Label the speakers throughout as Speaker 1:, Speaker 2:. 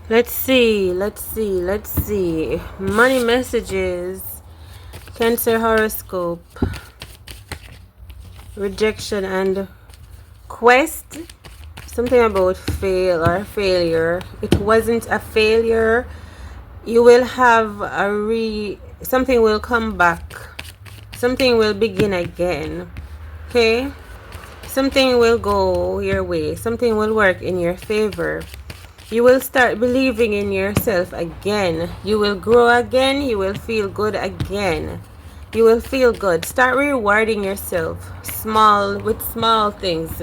Speaker 1: Let's see. Money messages. Cancer horoscope. Rejection and quest. Something about fail or failure. It wasn't a failure. You will have something will come back. Something will begin again. Okay? Something will go your way. Something will work in your favor. You will start believing in yourself again. You will grow again. You will feel good again. You will feel good. Start rewarding yourself with small things.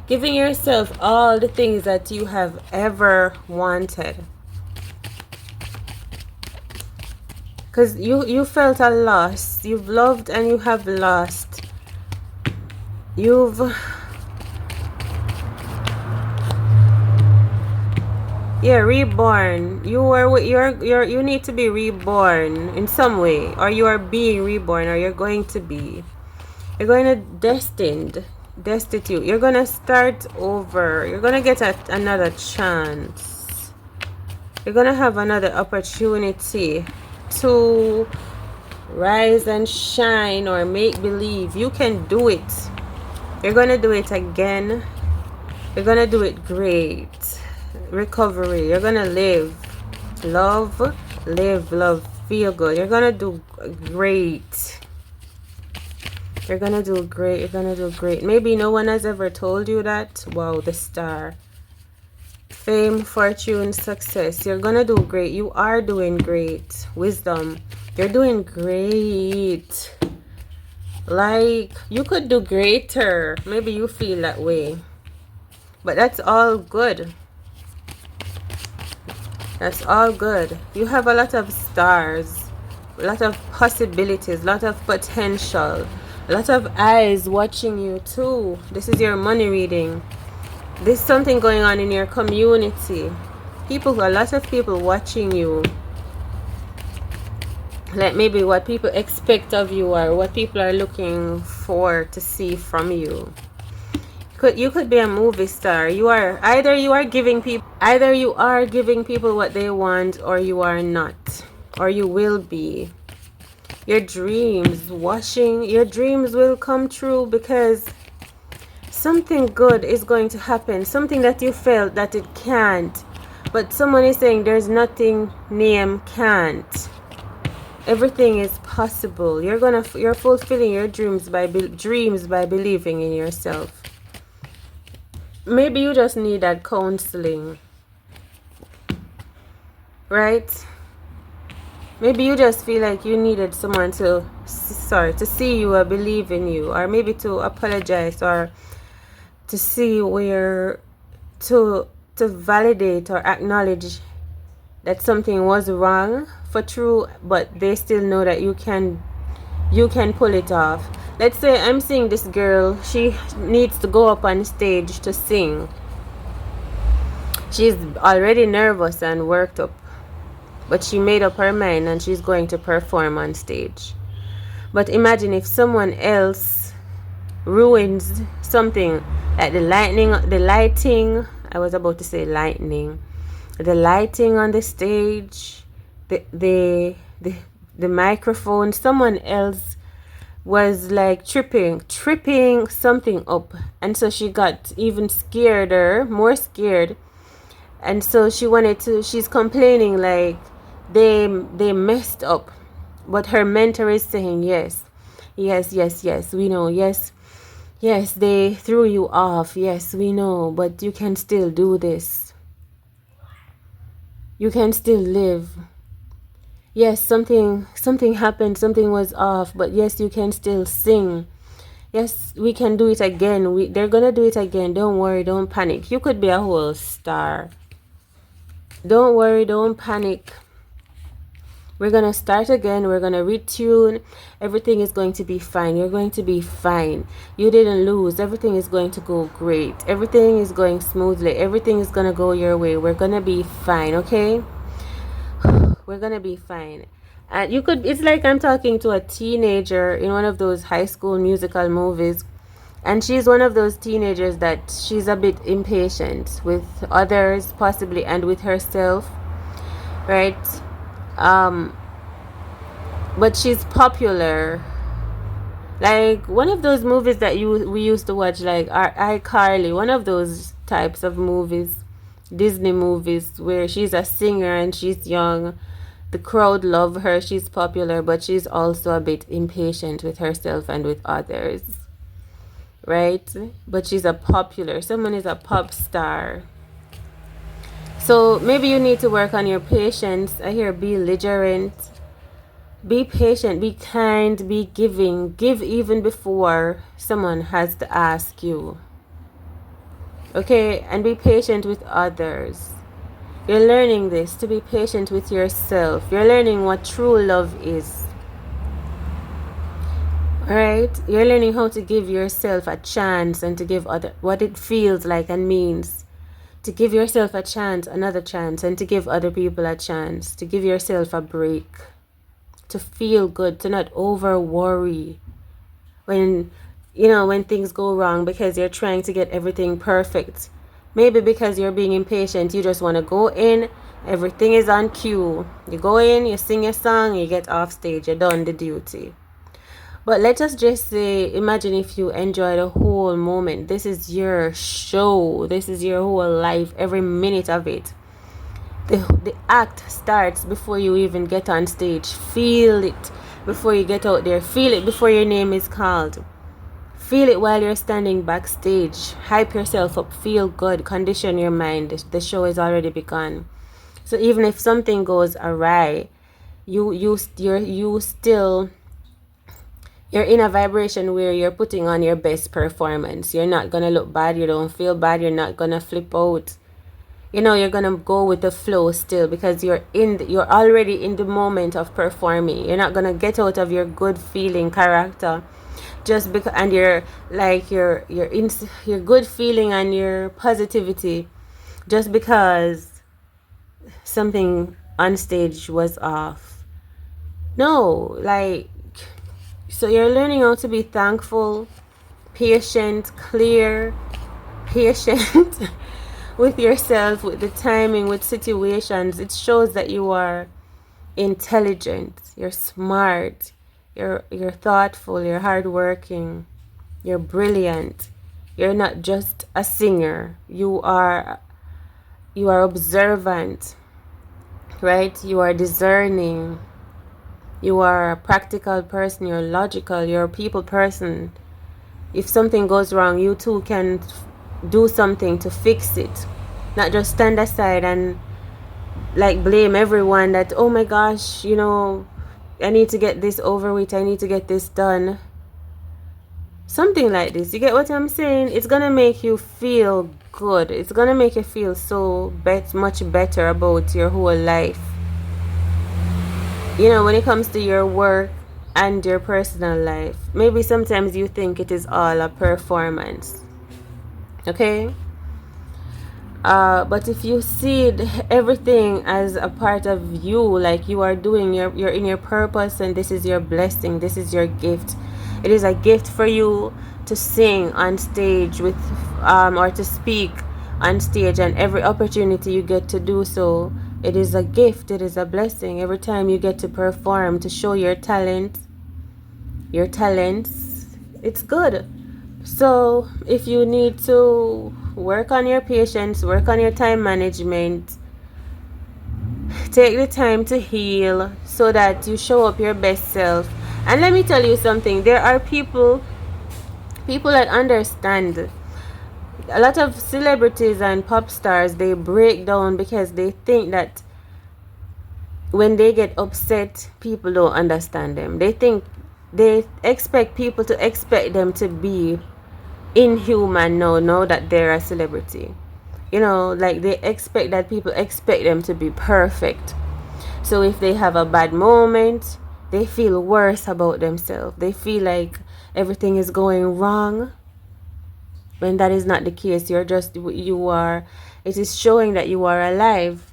Speaker 1: Giving yourself all the things that you have ever wanted. Because you felt a loss. You've loved and you have lost. Yeah, reborn. You need to be reborn in some way, or you are being reborn, or you're going to be. You're going to destitute. You're going to start over. You're going to get another chance. You're going to have another opportunity to rise and shine or make believe. You can do it. You're going to do it again. You're going to do it great. Recovery. You're gonna live, love, feel good. You're gonna do great. You're gonna do great. Maybe no one has ever told you that. Wow, the star. Fame, fortune, success. You're gonna do great. You are doing great. Wisdom. You're doing great. Like, you could do greater. Maybe you feel that way. But that's all good. That's all good. You have a lot of stars, a lot of possibilities, a lot of potential, a lot of eyes watching you too. This is your money reading. There's something going on in your community. A lot of people watching you. Like maybe what people expect of you or what people are looking for to see from you. You could be a movie star. Either you are giving people what they want, or you are not, or you will be. Your dreams will come true, because something good is going to happen. Something that you felt that it can't, but someone is saying there's nothing name can't. Everything is possible. You're fulfilling your dreams by believing in yourself. Maybe you just need that counseling, right? Maybe you just feel like you needed someone to see you or believe in you, or maybe to apologize, or to see to validate or acknowledge that something was wrong for true, but they still know that you can pull it off. Let's say I'm seeing this girl, she needs to go up on stage to sing. She's already nervous and worked up, but she made up her mind and she's going to perform on stage. But imagine if someone else ruins something, like the lighting, I was about to say lightning. The lighting on the stage, the microphone, someone else was like tripping something up, and so she got even more scared, and so she's complaining like they messed up, but her mentor is saying yes, we know, yes, they threw you off, yes, we know, but you can still do this, you can still live. Yes, something happened, something was off, but yes, you can still sing. Yes, we can do it again. They're gonna do it again. Don't worry, don't panic. You could be a whole star. Don't worry, don't panic. We're gonna start again. We're gonna retune. Everything is going to be fine. You're going to be fine. You didn't lose. Everything is going to go great. Everything is going smoothly. Everything is gonna go your way. We're gonna be fine, okay? We're gonna be fine. And it's like I'm talking to a teenager in one of those high school musical movies, and she's one of those teenagers that she's a bit impatient with others possibly, and with herself. right? um but she's popular, like one of those movies that we used to watch, like iCarly, one of those types of movies, Disney movies, where she's a singer and she's young. The crowd love her, she's popular, but she's also a bit impatient with herself and with others, right? But she's a popular, someone is a pop star. So maybe you need to work on your patience. I hear be belligerent. Be patient, be kind, be giving. Give even before someone has to ask you. Okay? And be patient with others. You're learning this, to be patient with yourself. You're learning what true love is. Alright? You're learning how to give yourself a chance and to give other what it feels like and means. To give yourself a chance, another chance, and to give other people a chance. To give yourself a break. To feel good, to not over worry when when things go wrong because you're trying to get everything perfect. Maybe because you're being impatient, you just want to go in, everything is on cue. You go in, you sing your song, you get off stage, you're done the duty. But let us just say, imagine if you enjoy the whole moment. This is your show, this is your whole life, every minute of it. The act starts before you even get on stage. Feel it before you get out there. Feel it before your name is called. Feel it while you're standing backstage. Hype yourself up. Feel good. Condition your mind. The show has already begun. So even if something goes awry, you're in a vibration where you're putting on your best performance. You're not gonna look bad. You don't feel bad. You're not gonna flip out. You're gonna go with the flow still because you're already in the moment of performing. You're not gonna get out of your good feeling character just because, and your good feeling and your positivity just because something on stage was off. No, so you're learning how to be thankful, patient, clear, patient with yourself, with the timing, with situations. It shows that you are intelligent, you're smart, you're thoughtful, you're hardworking, you're brilliant. You're not just a singer. You are observant, right? You are discerning. You are a practical person, you're logical, you're a people person. If something goes wrong, you too can do something to fix it. Not just stand aside and blame everyone that, oh my gosh, I need to get this over with, I need to get this done. Something like this. You get what I'm saying? It's gonna make you feel good. It's gonna make you feel so much better about your whole life. When it comes to your work and your personal life, maybe sometimes you think it is all a performance. Okay? But if you see everything as a part of you, like you are doing, you're in your purpose, and this is your blessing, this is your gift. It is a gift for you to sing on stage with or to speak on stage, and every opportunity you get to do so, it is a gift, it is a blessing. Every time you get to perform, to show your talents, it's good. So if you need to work on your patience, work on your time management, take the time to heal so that you show up your best self. And let me tell you something, there are people that understand. A lot of celebrities and pop stars, they break down because they think that when they get upset, people don't understand them. They expect people to expect them to be inhuman now that they're a celebrity. They expect that people expect them to be perfect. So if they have a bad moment, they feel worse about themselves. They feel like everything is going wrong, when that is not the case. It is showing that you are alive,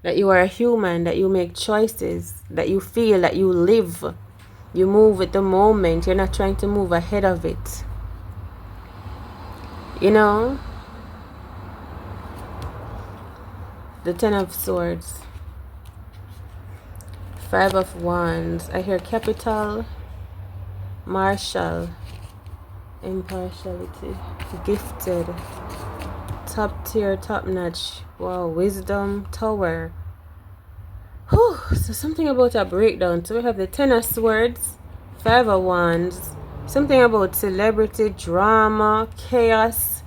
Speaker 1: that you are a human, that you make choices, that you feel, that you live. You move with the moment. You're not trying to move ahead of it. the Ten of Swords, Five of Wands. I hear capital, martial, impartiality, gifted, top tier, top notch. Wow, wisdom, tower. Whew, so something about a breakdown. So we have the Ten of Swords, Five of Wands, something about celebrity, drama, chaos,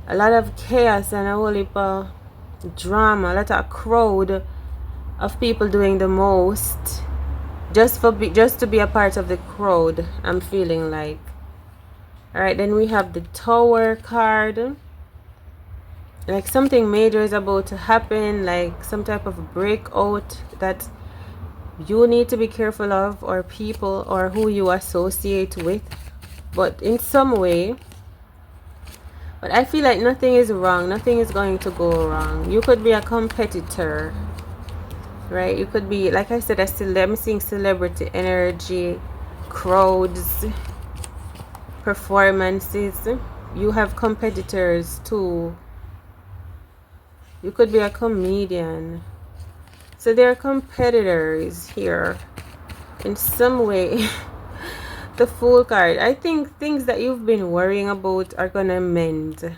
Speaker 1: a lot of chaos and a whole heap of drama, a lot of crowd of people doing the most just to be a part of the crowd, I'm feeling like. All right, then we have the Tower card. Like something major is about to happen, like some type of breakout that you need to be careful of, or people or who you associate with, but in some way. But I feel like nothing is wrong, nothing is going to go wrong. You could be a competitor, right? You could be, like I said, I'm seeing celebrity energy, crowds, performances. You have competitors too. You could be a comedian. So there are competitors here in some way. The Fool card. I think things that you've been worrying about are gonna mend.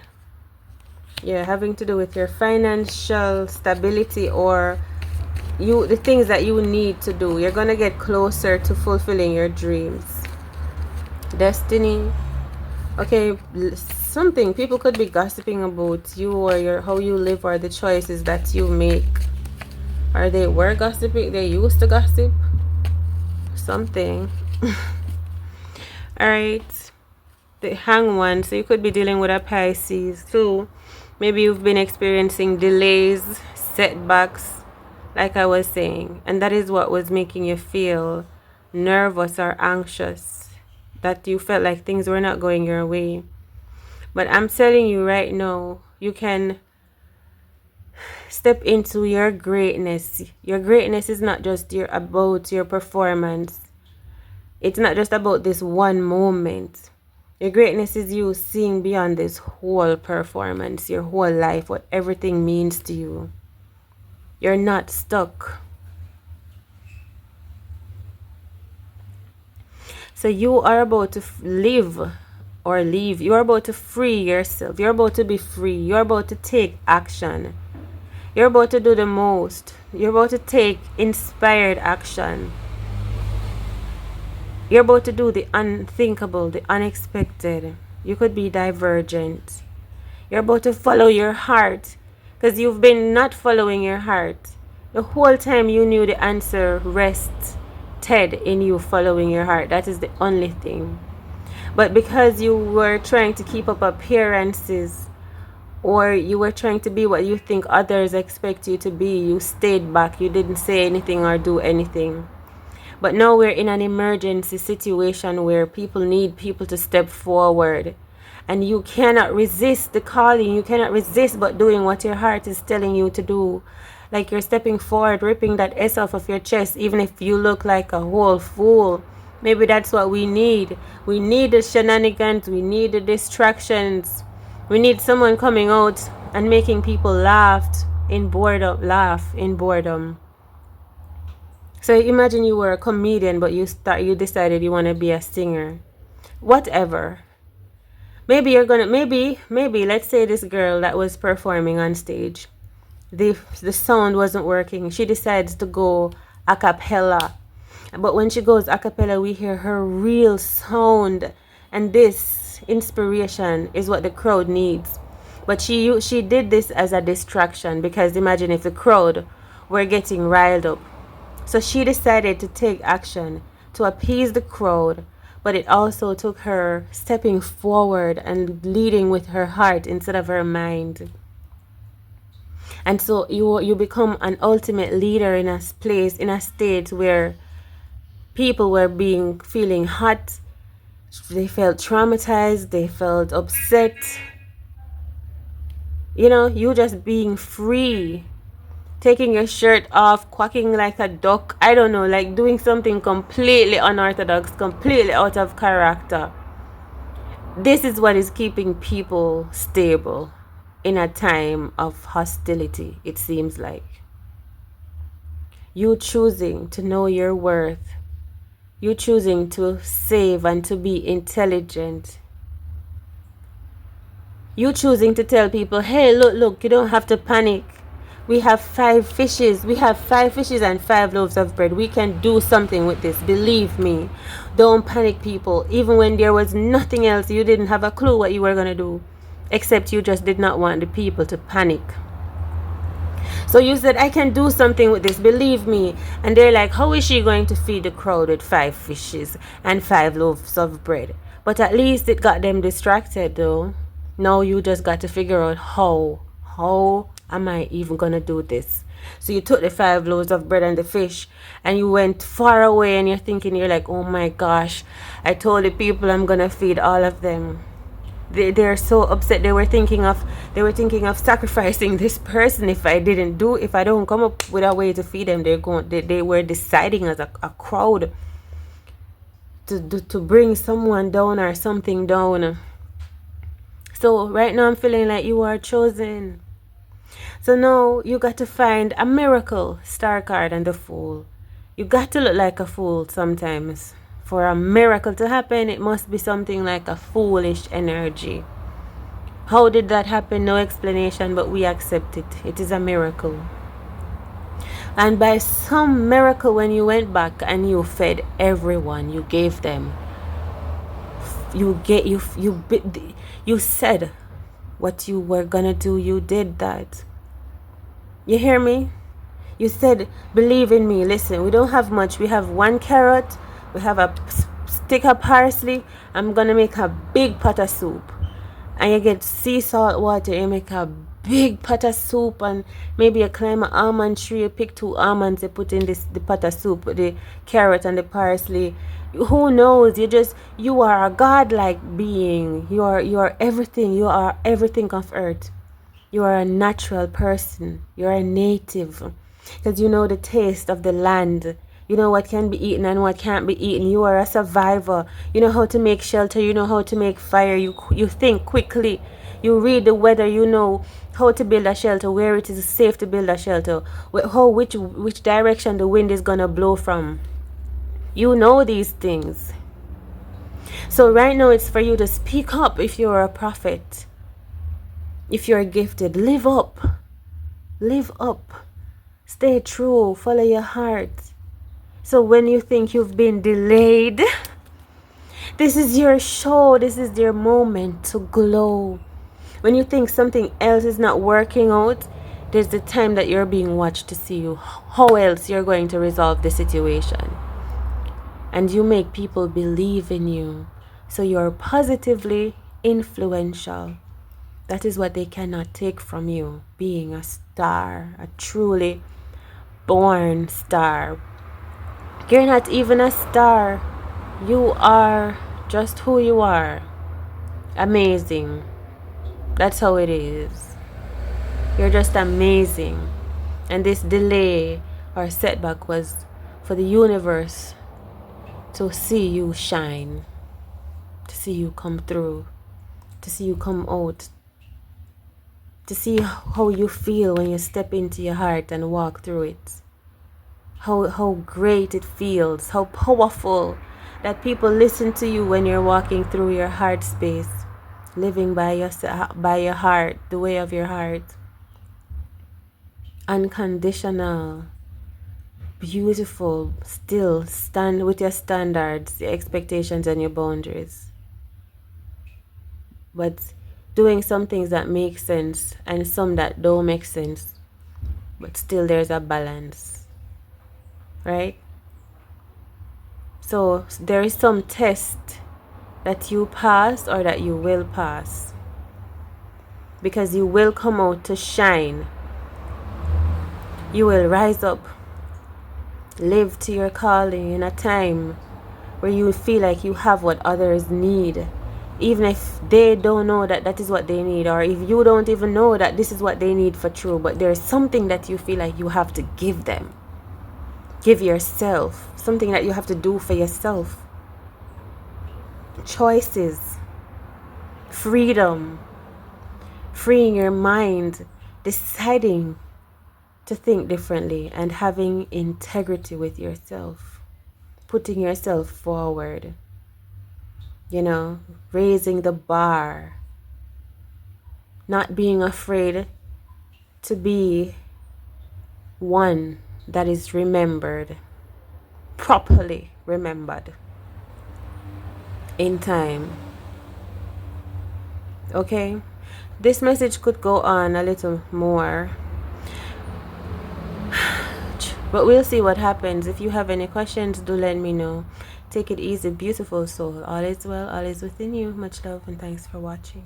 Speaker 1: Yeah, having to do with your financial stability, or the things that you need to do. You're gonna get closer to fulfilling your dreams. Destiny. Okay, something people could be gossiping about you, or how you live, or the choices that you make. Or they were gossiping, they used to gossip. Something. Alright. The Hanged One. So you could be dealing with a Pisces too. Maybe you've been experiencing delays, setbacks, like I was saying. And that is what was making you feel nervous or anxious. That you felt like things were not going your way. But I'm telling you right now, you can step into your greatness. Your greatness is not just about your performance. It's not just about this one moment. Your greatness is you seeing beyond this whole performance, your whole life, what everything means to you. You're not stuck. So you are about to live or leave. You're about to free yourself. You're about to be free. You're about to take action. You're about to do the most. You're about to take inspired action. You're about to do the unthinkable, the unexpected. You could be divergent. You're about to follow your heart, because you've been not following your heart. The whole time you knew the answer rested in you following your heart. That is the only thing. But because you were trying to keep up appearances, or you were trying to be what you think others expect you to be, you stayed back. You didn't say anything or do anything. But now we're in an emergency situation where people need people to step forward. And you cannot resist the calling. You cannot resist but doing what your heart is telling you to do. Like you're stepping forward, ripping that S off of your chest, even if you look like a whole fool. Maybe that's what we need. We need the shenanigans. We need the distractions. We need someone coming out and making people laugh in boredom. So imagine you were a comedian, but you decided you want to be a singer. Whatever. Maybe you're gonna maybe let's say this girl that was performing on stage, the sound wasn't working. She decides to go a cappella. But when she goes a cappella, we hear her real sound, and this inspiration is what the crowd needs. But she did this as a distraction, because imagine if the crowd were getting riled up. So she decided to take action to appease the crowd, but it also took her stepping forward and leading with her heart instead of her mind. And so you become an ultimate leader in a place, in a state where people were feeling hot, they felt traumatized, they felt upset. You just being free. Taking your shirt off, quacking like a duck. I don't know, like doing something completely unorthodox, completely out of character. This is what is keeping people stable in a time of hostility, it seems like. You choosing to know your worth, you choosing to save and to be intelligent, you choosing to tell people, hey, look, you don't have to panic. We have 5 fishes. We have 5 fishes and 5 loaves of bread. We can do something with this. Believe me. Don't panic, people. Even when there was nothing else, you didn't have a clue what you were going to do. Except you just did not want the people to panic. So you said, I can do something with this. Believe me. And they're like, how is she going to feed the crowd with 5 fishes and 5 loaves of bread? But at least it got them distracted, though. Now you just got to figure out how am I even gonna do this? So you took the 5 loaves of bread and the fish and you went far away, and you're like, oh my gosh, I told the people I'm gonna feed all of them. They're so upset. They were thinking of sacrificing this person if I don't come up with a way to feed them. They were deciding as a crowd to bring someone down or something down. So right now I'm feeling like you are chosen. So now you got to find a miracle star card and the Fool. You got to look like a fool sometimes. For a miracle to happen, it must be something like a foolish energy. How did that happen? No explanation, but we accept it. It is a miracle. And by some miracle, when you went back and you fed everyone, you gave them, you said what you were gonna do. You did that. You hear me? You said, believe in me. Listen, we don't have much. We have 1 carrot. We have a stick of parsley. I'm gonna make a big pot of soup. And you get sea salt water. You make a big pot of soup, and maybe you climb an almond tree. You pick 2 almonds. You put in the pot of soup with the carrot and the parsley. Who knows? You are a godlike being. You are everything. You are everything of earth. You are a natural person. You are a native. Because you know the taste of the land. You know what can be eaten and what can't be eaten. You are a survivor. You know how to make shelter. You know how to make fire. You think quickly. You read the weather. You know how to build a shelter, where it is safe to build a shelter, which direction the wind is going to blow from. You know these things. So right now it's for you to speak up if you're a prophet. If you're gifted, live up. Live up. Stay true. Follow your heart. So when you think you've been delayed, this is your show. This is your moment to glow. When you think something else is not working out, there's the time that you're being watched to see how else you're going to resolve the situation. And you make people believe in you. So you're positively influential. That is what they cannot take from you, being a star, a truly born star. You're not even a star. You are just who you are. Amazing. That's how it is. You're just amazing. And this delay or setback was for the universe to see you shine, to see you come through, to see you come out, to see how you feel when you step into your heart and walk through it. How great it feels, how powerful that people listen to you when you're walking through your heart space, living by your heart, the way of your heart. Unconditional, beautiful, still stand with your standards, your expectations, and your boundaries. But doing some things that make sense and some that don't make sense, but still there's a balance, right? So there is some test that you pass or that you will pass, because you will come out to shine. You will rise up, live to your calling in a time where you feel like you have what others need, even if they don't know that that is what they need, or if you don't even know that this is what they need for true, but there's something that you feel like you have to give them. Give yourself, something that you have to do for yourself. Choices, freedom freeing your mind, deciding to think differently, and having integrity with yourself, putting yourself forward, raising the bar, not being afraid to be one that is remembered, properly remembered in time. Okay? This message could go on a little more, but we'll see what happens. If you have any questions, do let me know. Take it easy, beautiful soul. All is well, all is within you. Much love and thanks for watching.